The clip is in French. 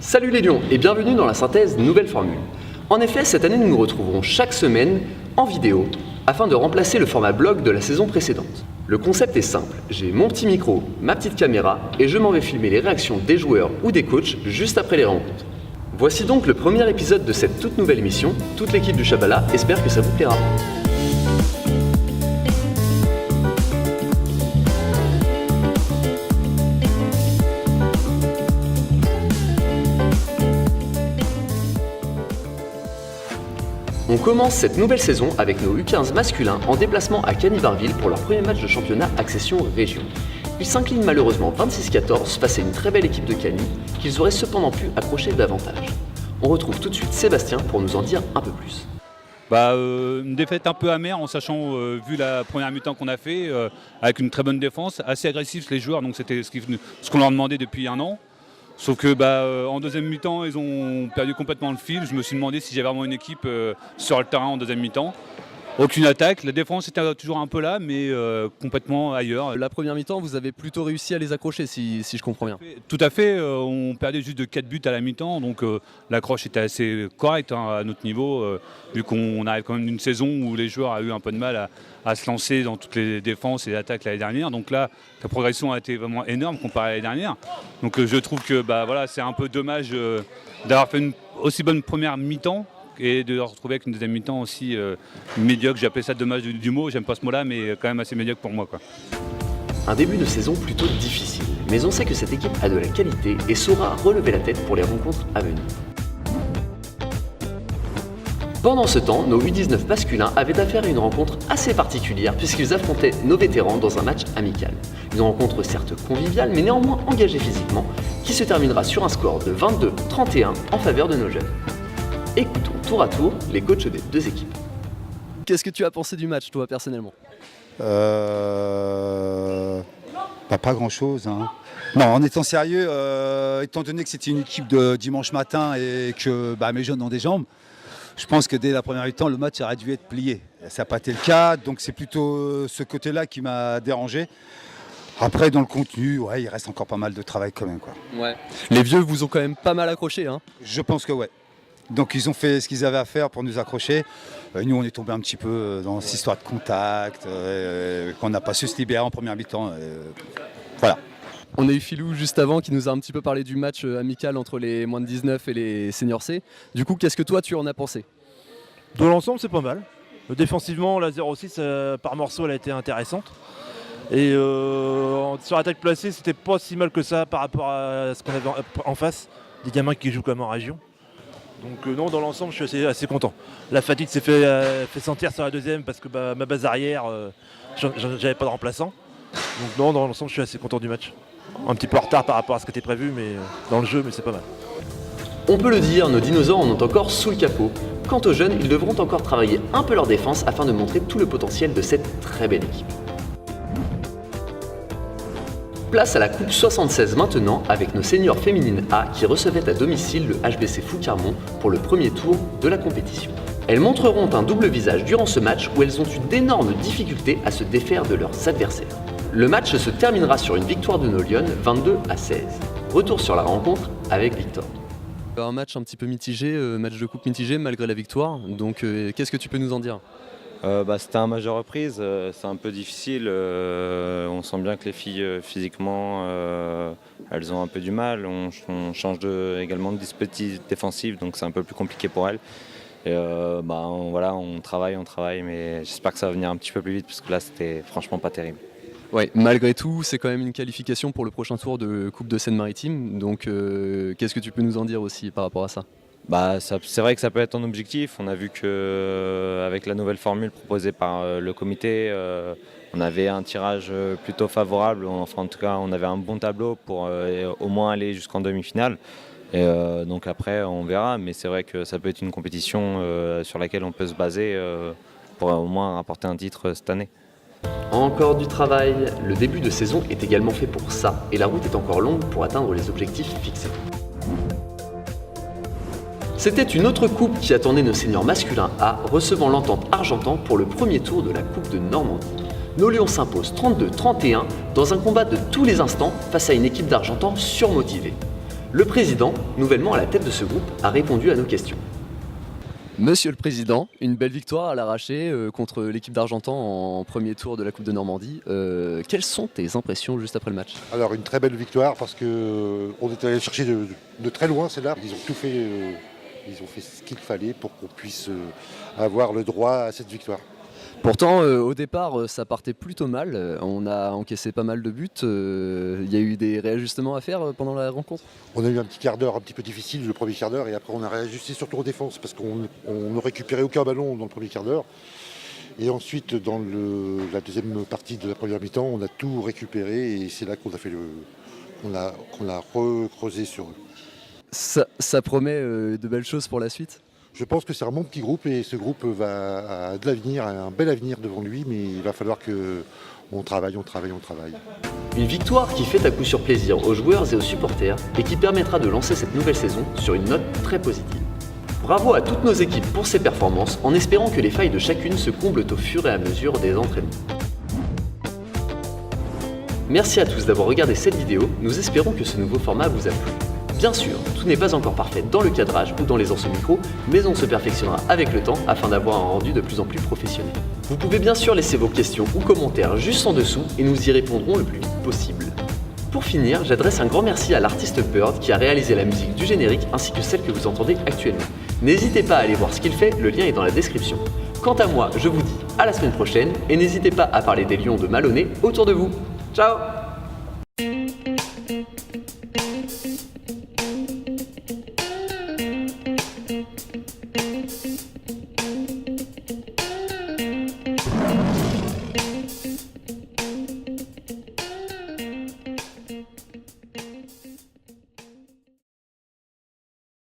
Salut les lions et bienvenue dans la synthèse Nouvelle Formule. En effet, cette année nous nous retrouverons chaque semaine en vidéo afin de remplacer le format blog de la saison précédente. Le concept est simple, j'ai mon petit micro, ma petite caméra et je m'en vais filmer les réactions des joueurs ou des coachs juste après les rencontres. Voici donc le premier épisode de cette toute nouvelle émission. Toute l'équipe du Chabala espère que ça vous plaira. On commence cette nouvelle saison avec nos U15 masculins en déplacement à Cagny-Barville pour leur premier match de championnat Accession Région. Ils s'inclinent malheureusement 26-14 face à une très belle équipe de Cagny qu'ils auraient cependant pu accrocher davantage. On retrouve tout de suite Sébastien pour nous en dire un peu plus. Une défaite un peu amère en sachant, vu la première mi-temps qu'on a fait, avec une très bonne défense, assez agressif les joueurs, donc c'était ce qu'on leur demandait depuis un an. Sauf que en deuxième mi-temps, ils ont perdu complètement le fil. Je me suis demandé si j'avais vraiment une équipe sur le terrain en deuxième mi-temps. Aucune attaque, la défense était toujours un peu là, mais complètement ailleurs. La première mi-temps, vous avez plutôt réussi à les accrocher, si je comprends bien. Tout à fait, on perdait juste de 4 buts à la mi-temps, donc l'accroche était assez correcte à notre niveau, vu qu'on arrive quand même d'une saison où les joueurs ont eu un peu de mal à se lancer dans toutes les défenses et les attaques l'année dernière. Donc là, la progression a été vraiment énorme comparée à l'année dernière. Donc je trouve que c'est un peu dommage d'avoir fait une aussi bonne première mi-temps et de retrouver avec une deuxième mi-temps aussi médiocre. J'ai appelé ça dommage du mot, j'aime pas ce mot-là, mais quand même assez médiocre pour moi, quoi. Un début de saison plutôt difficile, mais on sait que cette équipe a de la qualité et saura relever la tête pour les rencontres à venir. Pendant ce temps, nos U19 masculins avaient affaire à une rencontre assez particulière puisqu'ils affrontaient nos vétérans dans un match amical. Une rencontre certes conviviale mais néanmoins engagée physiquement qui se terminera sur un score de 22-31 en faveur de nos jeunes. Écoutons tour à tour les coachs des deux équipes. Qu'est-ce que tu as pensé du match, toi, personnellement ? Pas grand-chose. Hein. Non, en étant sérieux, étant donné que c'était une équipe de dimanche matin et que mes jeunes ont des jambes, je pense que dès la première mi-temps, le match aurait dû être plié. Ça n'a pas été le cas, donc c'est plutôt ce côté-là qui m'a dérangé. Après, dans le contenu, il reste encore pas mal de travail quand même, quoi. Ouais. Les vieux vous ont quand même pas mal accroché, hein ? Je pense que ouais. Donc ils ont fait ce qu'ils avaient à faire pour nous accrocher. Nous, on est tombé un petit peu dans cette histoire de contact, qu'on n'a pas su se libérer en première mi-temps. Voilà. On a eu Philou juste avant qui nous a un petit peu parlé du match amical entre les moins de 19 et les seniors C. Du coup, qu'est-ce que toi tu en as pensé ? Dans l'ensemble, c'est pas mal. Défensivement, la 0-6 par morceau, elle a été intéressante. Et sur l'attaque placée, c'était pas si mal que ça par rapport à ce qu'on avait en face. Des gamins qui jouent quand même en région. Donc non, dans l'ensemble, je suis assez content. La fatigue s'est fait sentir sur la deuxième parce que ma base arrière, j'avais pas de remplaçant. Donc non, dans l'ensemble, je suis assez content du match. Un petit peu en retard par rapport à ce qui était prévu, mais dans le jeu, mais c'est pas mal. On peut le dire, nos dinosaures en ont encore sous le capot. Quant aux jeunes, ils devront encore travailler un peu leur défense afin de montrer tout le potentiel de cette très belle équipe. Place à la Coupe 76 maintenant avec nos seniors féminines A qui recevaient à domicile le HBC Foucarmont pour le premier tour de la compétition. Elles montreront un double visage durant ce match où elles ont eu d'énormes difficultés à se défaire de leurs adversaires. Le match se terminera sur une victoire de nos Lionnes 22-16. Retour sur la rencontre avec Victor. Un match un petit peu mitigé, match de coupe mitigé malgré la victoire. Donc qu'est-ce que tu peux nous en dire ? C'était un match de reprise, c'est un peu difficile. On sent bien que les filles physiquement, elles ont un peu du mal. On change également de dispositif défensif, donc c'est un peu plus compliqué pour elles. Et on travaille, mais j'espère que ça va venir un petit peu plus vite parce que là c'était franchement pas terrible. Ouais, malgré tout, c'est quand même une qualification pour le prochain tour de Coupe de Seine-Maritime. Donc qu'est-ce que tu peux nous en dire aussi par rapport à ça ? C'est vrai que ça peut être un objectif. On a vu qu'avec la nouvelle formule proposée par le comité, on avait un tirage plutôt favorable. Enfin, en tout cas, on avait un bon tableau pour au moins aller jusqu'en demi-finale. Et donc après, on verra. Mais c'est vrai que ça peut être une compétition sur laquelle on peut se baser pour au moins rapporter un titre cette année. Encore du travail. Le début de saison est également fait pour ça et la route est encore longue pour atteindre les objectifs fixés. C'était une autre coupe qui attendait nos seniors masculins A, recevant l'Entente Argentan pour le premier tour de la Coupe de Normandie. Nos Lions s'imposent 32-31 dans un combat de tous les instants face à une équipe d'Argentan surmotivée. Le président, nouvellement à la tête de ce groupe, a répondu à nos questions. Monsieur le Président, une belle victoire à l'arraché contre l'équipe d'Argentan en premier tour de la Coupe de Normandie. Quelles sont tes impressions juste après le match? Alors une très belle victoire parce qu'on était allé chercher de très loin, c'est là. Ils ont tout fait, ils ont fait ce qu'il fallait pour qu'on puisse avoir le droit à cette victoire. Pourtant, au départ, ça partait plutôt mal. On a encaissé pas mal de buts. Il y a eu des réajustements à faire pendant la rencontre. On a eu un petit quart d'heure un petit peu difficile, le premier quart d'heure, et après on a réajusté surtout en défense parce qu'on ne récupérait aucun ballon dans le premier quart d'heure. Et ensuite, dans la deuxième partie de la première mi-temps, on a tout récupéré et c'est là qu'on a fait qu'on a recreusé sur eux. Ça promet de belles choses pour la suite. Je pense que c'est un bon petit groupe et ce groupe a de l'avenir, un bel avenir devant lui, mais il va falloir qu'on travaille. Une victoire qui fait à coup sûr plaisir aux joueurs et aux supporters et qui permettra de lancer cette nouvelle saison sur une note très positive. Bravo à toutes nos équipes pour ces performances, en espérant que les failles de chacune se comblent au fur et à mesure des entraînements. Merci à tous d'avoir regardé cette vidéo, nous espérons que ce nouveau format vous a plu. Bien sûr, tout n'est pas encore parfait dans le cadrage ou dans les anses micro, mais on se perfectionnera avec le temps afin d'avoir un rendu de plus en plus professionnel. Vous pouvez bien sûr laisser vos questions ou commentaires juste en dessous et nous y répondrons le plus vite possible. Pour finir, j'adresse un grand merci à l'artiste Bird qui a réalisé la musique du générique ainsi que celle que vous entendez actuellement. N'hésitez pas à aller voir ce qu'il fait, le lien est dans la description. Quant à moi, je vous dis à la semaine prochaine et n'hésitez pas à parler des lions de Maloney autour de vous. Ciao!